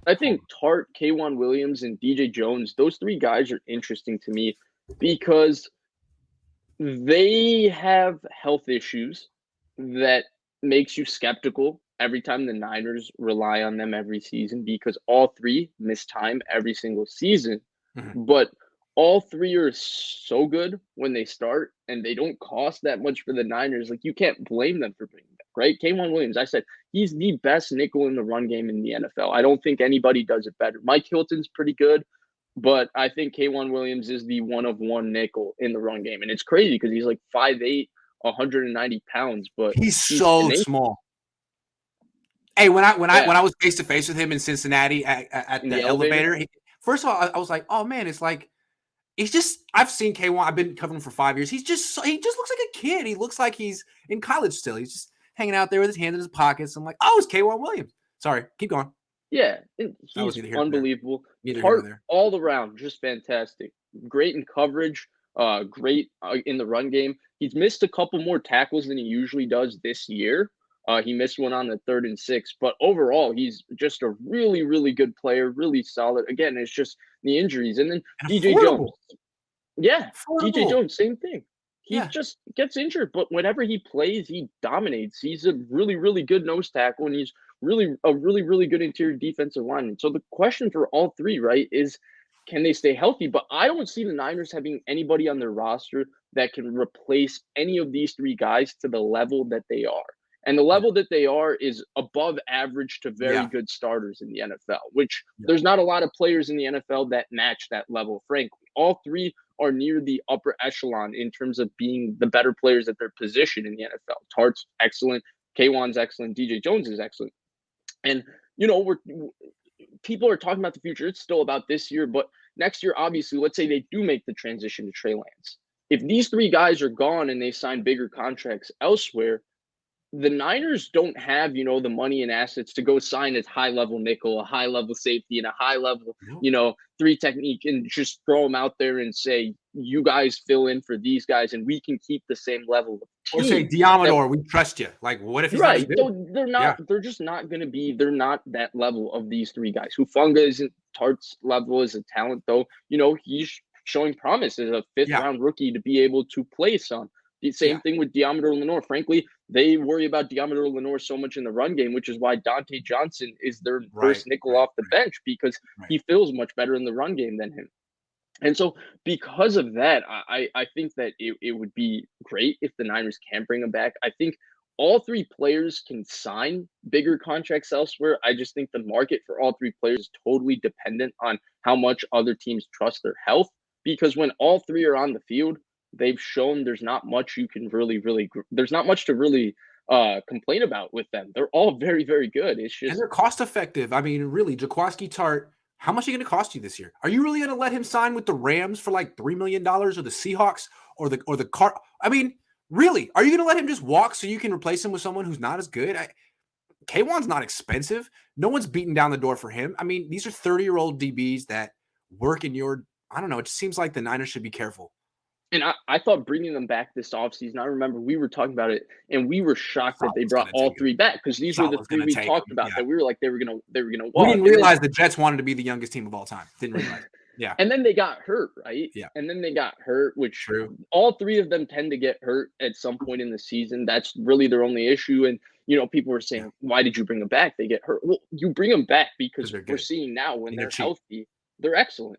I think Tart, K'Wan Williams, and DJ Jones, those three guys are interesting to me because they have health issues that makes you skeptical every time the Niners rely on them every season because all three miss time every single season. Mhm. But all three are so good when they start and they don't cost that much for the Niners. Like, you can't blame them for bringing back, right? K'Wan Williams, I said, he's the best nickel in the run game in the NFL. I don't think anybody does it better. Mike Hilton's pretty good, but I think K'Wan Williams is the one of one nickel in the run game. And it's crazy because he's like 5'8", 190 pounds, but He's he's so tenacious. small. Hey, when Yeah, I was face to face with him in Cincinnati at in the the elevator. elevator, first of all, I was like, oh man, it's like he's just. I've seen K1. I've been covering him for 5 years. He just looks like a kid. He looks like he's in college still. He's just hanging out there with his hands in his pockets. I'm like, oh, it's K1 Williams. Sorry, keep going. Yeah, That was he's neither here nor there. unbelievable. Neither here nor Tart there. all around, just fantastic. Great in coverage, great in the run game. He's missed a couple more tackles than he usually does this year. He missed one on the 3rd and 6, but overall, he's just a really, really good player, really solid. Again, it's just the injuries. And then And DJ Jones. affordable. Yeah, DJ Affordable. Jones, same thing. He Yeah. just gets injured, but whenever he plays, he dominates. He's a really, really good nose tackle, and he's really, really good interior defensive lineman. So the question for all three, right, is can they stay healthy? But I don't see the Niners having anybody on their roster that can replace any of these three guys to the level that they are. And the Yeah. level that they are is above average to very Yeah. good starters in the NFL, which Yeah. there's not a lot of players in the NFL that match that level, frankly. All three are near the upper echelon in terms of being the better players at their position in the NFL. Tart's excellent, K'Wan's excellent, DJ Jones is excellent. And people are talking about the future. It's still about this year, but next year, obviously, let's say they do make the transition to Trey Lance. If these three guys are gone and they sign bigger contracts elsewhere, the Niners don't have, the money and assets to go sign a high level nickel, a high level safety, and a high level, Nope. three technique and just throw them out there and say, you guys fill in for these guys and we can keep the same level of Or say team. Diamador, we trust you. Like, what if he's not as Right. good? So they're just not going to be, they're not that level of these three guys. Hufanga isn't Tart's level as a talent, though. He's showing promise as a fifth Yeah. round rookie to be able to play some. The same thing with Diamador Lenore. Frankly, they worry about Diamador Lenore so much in the run game, which is why Dante Johnson is their first nickel off the bench because he feels much better in the run game than him. And so because of that, I think that it would be great if the Niners can bring him back. I think all three players can sign bigger contracts elsewhere. I just think the market for all three players is totally dependent on how much other teams trust their health. Because when all three are on the field, they've shown there's not much you can there's not much to really complain about with them. They're all very, very good. It's And just they're cost effective. I mean, really, Jaquiski Tart, how much are you going to cost you this year? Are you really going to let him sign with the Rams for like $3 million or the Seahawks or the car? I mean, really, are you going to let him just walk so you can replace him with someone who's not as good? K1's not expensive. No one's beating down the door for him. I mean, these are 30-year-old DBs that work in I don't know. It just seems like the Niners should be careful. And I thought bringing them back this offseason, I remember we were talking about it, and we were shocked that they brought all three back because these were the three we talked about that we were like they were gonna walk. We didn't realize the Jets wanted to be the youngest team of all time. Didn't realize. Yeah. And then they got hurt, right? Yeah. And then they got hurt, which all three of them tend to get hurt at some point in the season. That's really their only issue. And people were saying, why did you bring them back? They get hurt. Well, you bring them back because we're seeing now when they're healthy, they're excellent.